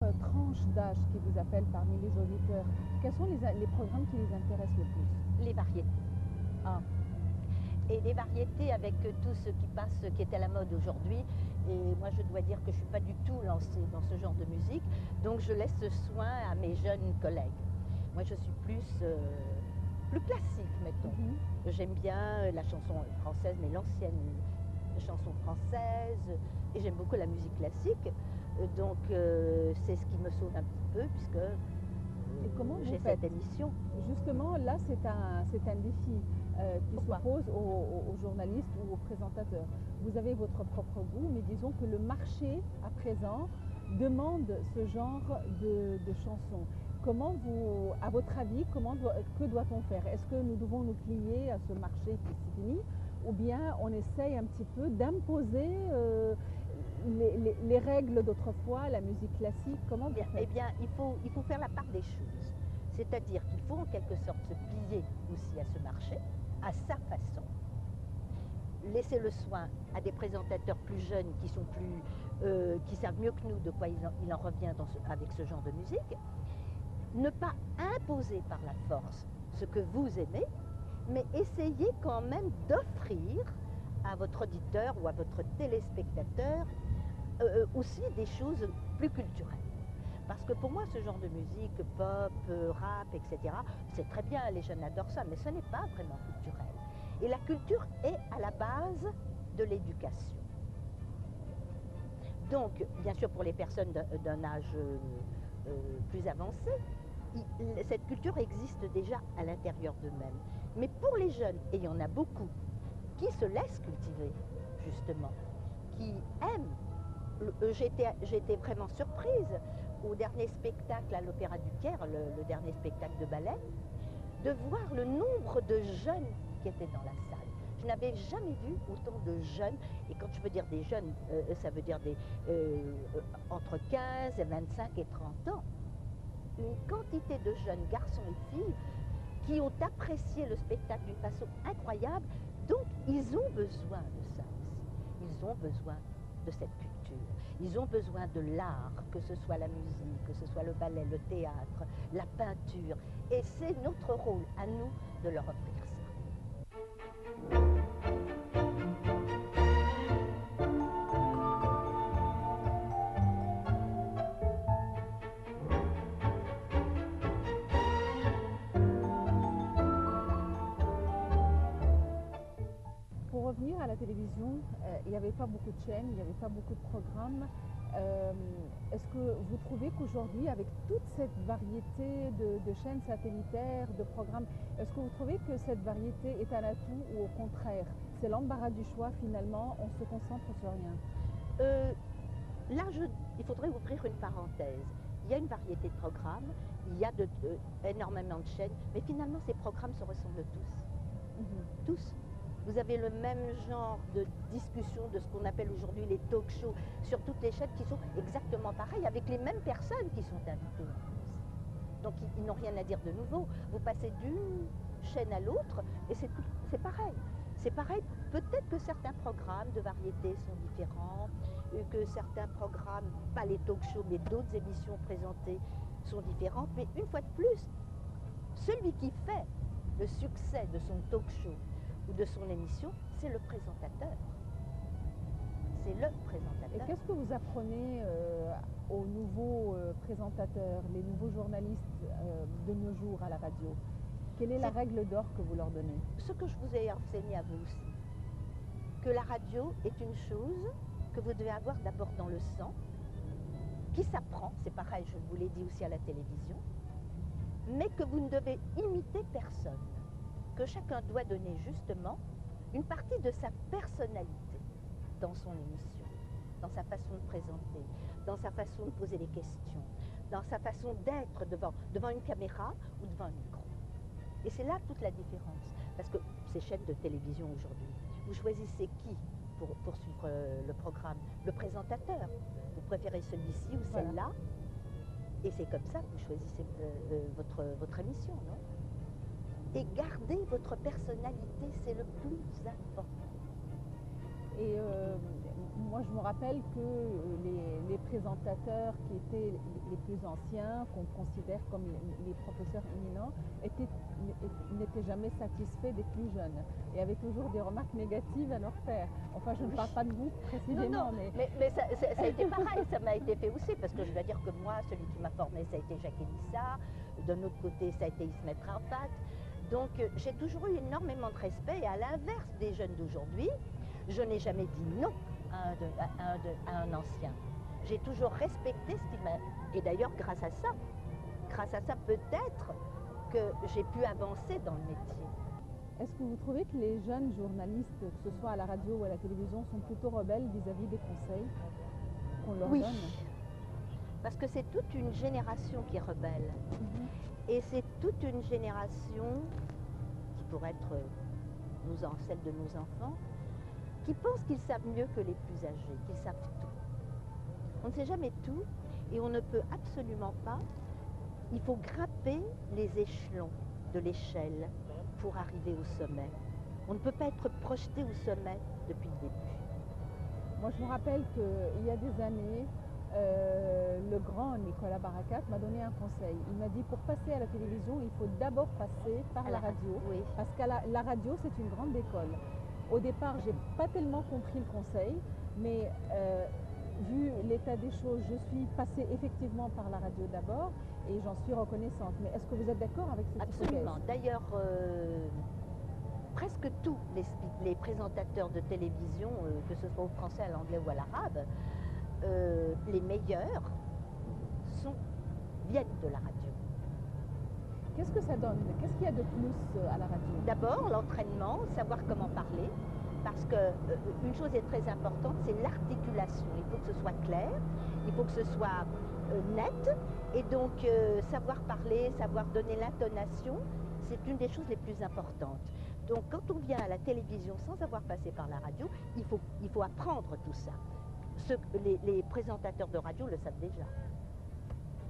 Tranche d'âge qui vous appelle parmi les auditeurs, quels sont les programmes qui les intéressent le plus? Les variétés. Ah, Et les variétés avec tout ce qui passe, qui est à la mode aujourd'hui. Et moi, je dois dire que je ne suis pas du tout lancée dans ce genre de musique. Donc, je laisse ce soin à mes jeunes collègues. Moi, je suis plus classique, mettons. J'aime bien la chanson française, mais l'ancienne chanson française. Et j'aime beaucoup la musique classique. Donc, c'est ce qui me sauve un petit peu, puisque et comment vous j'ai faites? cette émission. Justement, là, c'est un défi qui Pourquoi? s'oppose aux journalistes ou aux présentateurs. Vous avez votre propre goût, mais disons que le marché, à présent, demande ce genre de chansons. Comment vous, à votre avis, que doit-on faire? Est-ce que nous devons nous plier à ce marché qui s'est fini, ou bien on essaye un petit peu d'imposer les règles d'autrefois, la musique classique? Comment vous Eh faites? bien, il faut faire la part des choses. C'est-à-dire qu'il faut en quelque sorte se plier aussi à ce marché, à sa façon. Laisser le soin à des présentateurs plus jeunes qui savent mieux que nous de quoi il en revient avec ce genre de musique. Ne pas imposer par la force ce que vous aimez, mais essayer quand même d'offrir à votre auditeur ou à votre téléspectateur aussi des choses plus culturelles. Parce que pour moi, ce genre de musique, pop, rap, etc., c'est très bien, les jeunes adorent ça, mais ce n'est pas vraiment culturel. Et la culture est à la base de l'éducation. Donc, bien sûr, pour les personnes d'un âge plus avancé, cette culture existe déjà à l'intérieur d'eux-mêmes. Mais pour les jeunes, et il y en a beaucoup, qui se laissent cultiver, justement, qui aiment. J'ai été vraiment surprise au dernier spectacle à l'Opéra du Caire, le dernier spectacle de ballet, de voir le nombre de jeunes qui étaient dans la salle. Je n'avais jamais vu autant de jeunes, et quand je veux dire des jeunes, ça veut dire entre 15 et 25 et 30 ans. Une quantité de jeunes garçons et filles qui ont apprécié le spectacle d'une façon incroyable, donc ils ont besoin de ça aussi. Ils ont besoin de cette culture. Ils ont besoin de l'art, que ce soit la musique, que ce soit le ballet, le théâtre, la peinture. Et c'est notre rôle à nous de leur offrir ça. Pour revenir à la télévision, il n'y avait pas beaucoup de chaînes, il n'y avait pas beaucoup de programmes. Est-ce que vous trouvez qu'aujourd'hui, avec toute cette variété de chaînes satellitaires, de programmes, est-ce que vous trouvez que cette variété est un atout ou au contraire, c'est l'embarras du choix finalement, on se concentre sur rien? Euh, Là, il faudrait ouvrir une parenthèse. Il y a une variété de programmes, il y a énormément de chaînes, mais finalement, ces programmes se ressemblent tous. Tous. Vous avez le même genre de discussion de ce qu'on appelle aujourd'hui les talk shows sur toutes les chaînes qui sont exactement pareilles, avec les mêmes personnes qui sont invitées en plus. Donc, ils n'ont rien à dire de nouveau. Vous passez d'une chaîne à l'autre et c'est pareil. C'est pareil. Peut-être que certains programmes de variété sont différents, que certains programmes, pas les talk shows, mais d'autres émissions présentées sont différentes. Mais une fois de plus, celui qui fait le succès de son talk show ou de son émission, c'est le présentateur. C'est le Et présentateur. qu'est-ce que vous apprenez aux nouveaux présentateurs, les nouveaux journalistes de nos jours à la radio? Quelle est la règle d'or que vous leur donnez? Ce que je vous ai enseigné à vous aussi, que la radio est une chose que vous devez avoir d'abord dans le sang, qui s'apprend, c'est pareil, je vous l'ai dit aussi à la télévision, mais que vous ne devez imiter personne, que chacun doit donner justement une partie de sa personnalité dans son émission, dans sa façon de présenter, dans sa façon de poser des questions, dans sa façon d'être devant une caméra ou devant un micro. Et c'est là toute la différence. Parce que ces chaînes de télévision aujourd'hui, vous choisissez qui pour suivre le programme? Le présentateur. Vous préférez celui-ci ou celle-là? Et c'est comme ça que vous choisissez votre émission, non? Et gardez votre personnalité, c'est le plus important. Et Moi, je me rappelle que les présentateurs qui étaient les plus anciens, qu'on considère comme les professeurs éminents, n'étaient jamais satisfaits des plus jeunes et avaient toujours des remarques négatives à leur faire. Enfin, je ne parle pas de vous précisément, Non, mais ça a été pareil, ça m'a été fait aussi, parce que je dois dire que moi, celui qui m'a formé, ça a été Jacques Elissa, d'un autre côté, ça a été Ismet Rafat. Donc, j'ai toujours eu énormément de respect, et à l'inverse des jeunes d'aujourd'hui, je n'ai jamais dit non à un ancien. J'ai toujours respecté ce qu'il m'a... Et d'ailleurs, grâce à ça peut-être que j'ai pu avancer dans le métier. Est-ce que vous trouvez que les jeunes journalistes, que ce soit à la radio ou à la télévision, sont plutôt rebelles vis-à-vis des conseils qu'on leur donne? Parce que c'est toute une génération qui est rebelle. Et c'est toute une génération qui pourrait être celle de nos enfants, qui pensent qu'ils savent mieux que les plus âgés, qu'ils savent tout. On ne sait jamais tout et on ne peut absolument pas. Il faut grimper les échelons de l'échelle pour arriver au sommet. On ne peut pas être projeté au sommet depuis le début. Moi, je me rappelle qu'il y a des années, le grand Nicolas Barakat m'a donné un conseil. Il m'a dit, pour passer à la télévision, il faut d'abord passer par la radio. Oui. Parce que la radio, c'est une grande école. Au départ, je n'ai pas tellement compris le conseil, mais vu l'état des choses, je suis passée effectivement par la radio d'abord et j'en suis reconnaissante. Mais est-ce que vous êtes d'accord avec cette hypothèse? Absolument. D'ailleurs, presque tous les présentateurs de télévision, que ce soit au français, à l'anglais ou à l'arabe, les meilleurs viennent de la radio. Qu'est-ce que ça donne? Qu'est-ce qu'il y a de plus à la radio? D'abord, l'entraînement, savoir comment parler, parce qu'une chose est très importante, c'est l'articulation. Il faut que ce soit clair, il faut que ce soit net, et donc savoir parler, savoir donner l'intonation, c'est une des choses les plus importantes. Donc quand on vient à la télévision sans avoir passé par la radio, il faut apprendre tout ça. Les présentateurs de radio le savent déjà.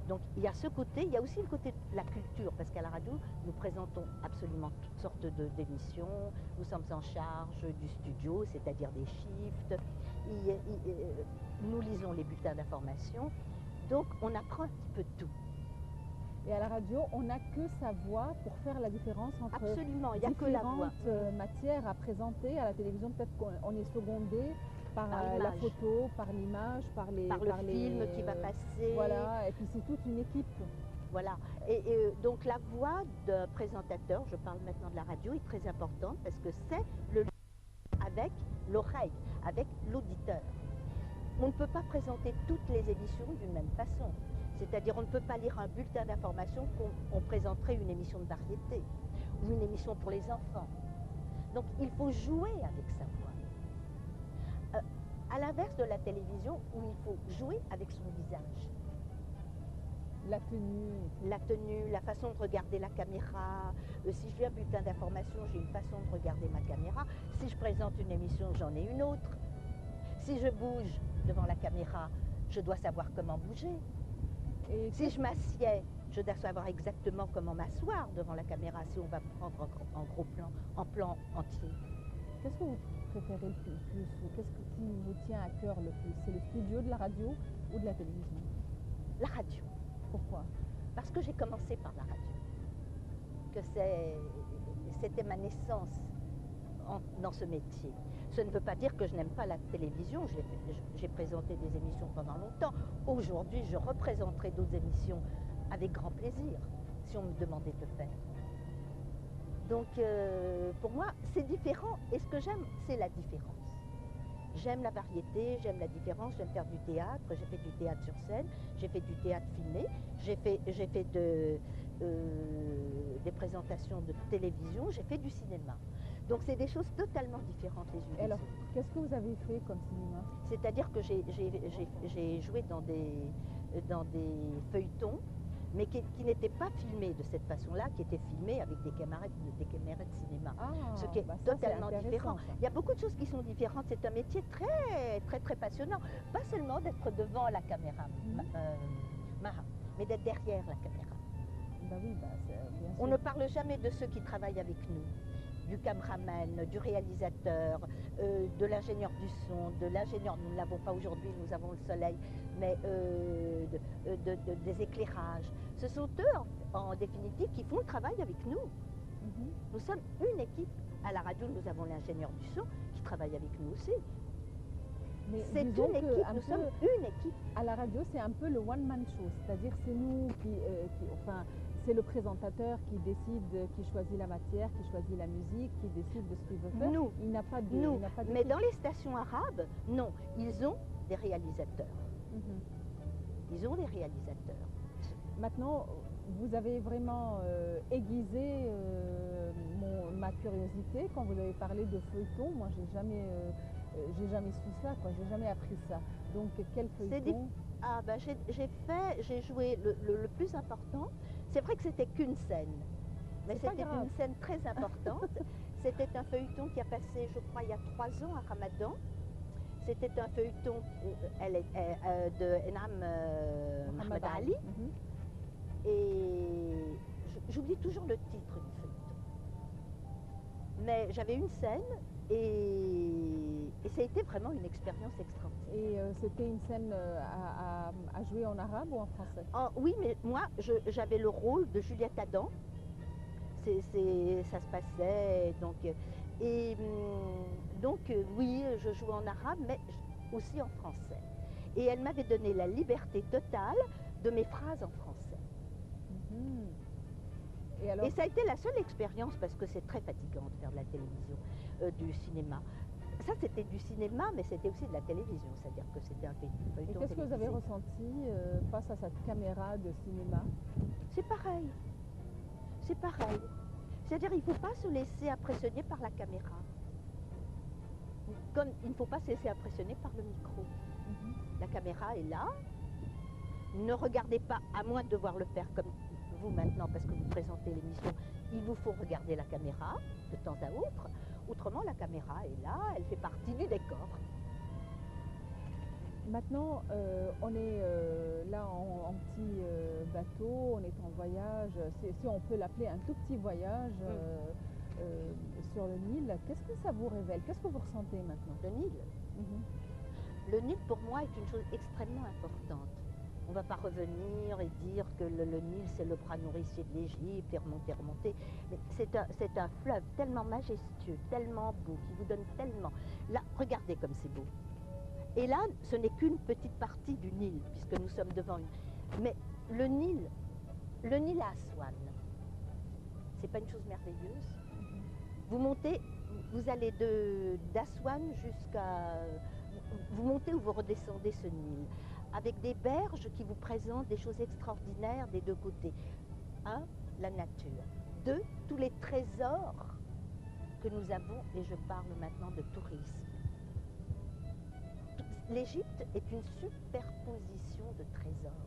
Donc il y a ce côté, il y a aussi le côté de la culture, parce qu'à la radio, nous présentons absolument toutes sortes d'émissions, nous sommes en charge du studio, c'est-à-dire des shifts, nous lisons les bulletins d'information, donc on apprend un petit peu de tout. Et à la radio, on n'a que sa voix pour faire la différence entre absolument, il n'y a que la voix. Matières à présenter. À la télévision, peut-être qu'on est secondé par la photo, par l'image, par le film qui va passer. Voilà, et puis c'est toute une équipe. Voilà, et donc la voix d'un présentateur, je parle maintenant de la radio, est très importante parce que c'est le lien avec l'oreille, avec l'auditeur. On ne peut pas présenter toutes les émissions d'une même façon. C'est-à-dire on ne peut pas lire un bulletin d'information qu'on présenterait une émission de variété ou une émission pour les enfants. Donc il faut jouer avec sa voix. À l'inverse de la télévision où il faut jouer avec son visage. La tenue, la façon de regarder la caméra. Si je fais un bulletin d'information, j'ai une façon de regarder ma caméra. Si je présente une émission, j'en ai une autre. Si je bouge devant la caméra, je dois savoir comment bouger. Et si je m'assieds, je dois savoir exactement comment m'asseoir devant la caméra si on va prendre en gros plan, en plan entier. Qu'est-ce que vous préférez le plus ou qu'est-ce qui vous tient à cœur le plus? C'est le studio de la radio ou de la télévision? La radio. Pourquoi? Parce que j'ai commencé par la radio. Que c'était ma naissance dans ce métier. Ce ne veut pas dire que je n'aime pas la télévision. J'ai présenté des émissions pendant longtemps. Aujourd'hui, je représenterai d'autres émissions avec grand plaisir, si on me demandait de le faire. Donc, pour moi, c'est différent. Et ce que j'aime, c'est la différence. J'aime la variété, j'aime la différence, j'aime faire du théâtre. J'ai fait du théâtre sur scène, j'ai fait du théâtre filmé, j'ai fait des présentations de télévision, j'ai fait du cinéma. Donc c'est des choses totalement différentes les unes. Alors, qu'est-ce que vous avez fait comme cinéma? C'est-à-dire que j'ai joué dans des feuilletons, mais qui n'étaient pas filmés de cette façon-là, qui étaient filmés avec des caméras de cinéma. Ce qui est totalement différent. Il y a beaucoup de choses qui sont différentes. C'est un métier très passionnant. Pas seulement d'être devant la caméra, mais d'être derrière la caméra. Bah oui, bien sûr. On ne parle jamais de ceux qui travaillent avec nous. du caméraman, du réalisateur, de l'ingénieur du son, de l'ingénieur, nous ne l'avons pas aujourd'hui, nous avons le soleil, mais des éclairages. Ce sont eux, en définitive, qui font le travail avec nous. Nous sommes une équipe. À la radio, nous avons l'ingénieur du son qui travaille avec nous aussi. C'est une équipe, nous sommes une équipe. À la radio, c'est un peu le one-man show, c'est-à-dire c'est nous enfin, c'est le présentateur qui décide, qui choisit la matière, qui choisit la musique, qui décide de ce qu'il veut faire. Nous, il n'a pas de, nous. Mais dans les stations arabes, non, ils ont des réalisateurs. Ils ont des réalisateurs. Maintenant, vous avez vraiment aiguisé ma curiosité quand vous avez parlé de feuilleton. Moi, j'ai jamais su ça, quoi. J'ai jamais appris ça. Donc, quel feuilleton? Ah ben, j'ai joué le plus important. C'est vrai que c'était qu'une scène, mais c'était une scène très importante. C'était un feuilleton qui a passé, je crois, il y a 3 ans à Ramadan. C'était un feuilleton de Enam Mohamed Ali. Et j'oublie toujours le titre du feuilleton. Mais j'avais une scène et ça a été vraiment une expérience extraordinaire. Et c'était une scène à jouer en arabe ou en français? Oui, mais moi, j'avais le rôle de Juliette Adam. Ça se passait, donc... oui, je jouais en arabe, mais aussi en français. Et elle m'avait donné la liberté totale de mes phrases en français. Et ça a été la seule expérience, parce que c'est très fatigant de faire de la télévision, du cinéma. Ça, c'était du cinéma, mais c'était aussi de la télévision, c'est-à-dire que c'était un feuilleton. Et qu'est-ce que vous avez ressenti face à cette caméra de cinéma? C'est pareil. C'est pareil. C'est-à-dire qu'il ne faut pas se laisser impressionner par la caméra. Comme il ne faut pas se laisser impressionner par le micro. La caméra est là. Ne regardez pas, à moins de devoir le faire comme vous maintenant, parce que vous présentez l'émission, il vous faut regarder la caméra de temps à autre. Autrement, la caméra est là, elle fait partie du décor. Maintenant, on est là en petit bateau, on est en voyage, si on peut l'appeler un tout petit voyage sur le Nil. Qu'est-ce que ça vous révèle? Qu'est-ce que vous ressentez maintenant? Le Nil. Le Nil, pour moi, est une chose extrêmement importante. On ne va pas revenir et dire que le Nil, c'est le bras nourricier de l'Égypte, et remonter. Mais c'est un fleuve tellement majestueux, tellement beau, qui vous donne tellement... Là, regardez comme c'est beau. Et là, ce n'est qu'une petite partie du Nil, puisque nous sommes devant une... Mais le Nil à Aswan, c'est pas une chose merveilleuse? Vous montez, vous allez d'Aswan jusqu'à... Vous montez ou vous redescendez ce Nil, avec des berges qui vous présentent des choses extraordinaires des deux côtés. 1, la nature. 2, tous les trésors que nous avons, et je parle maintenant de tourisme. L'Égypte est une superposition de trésors.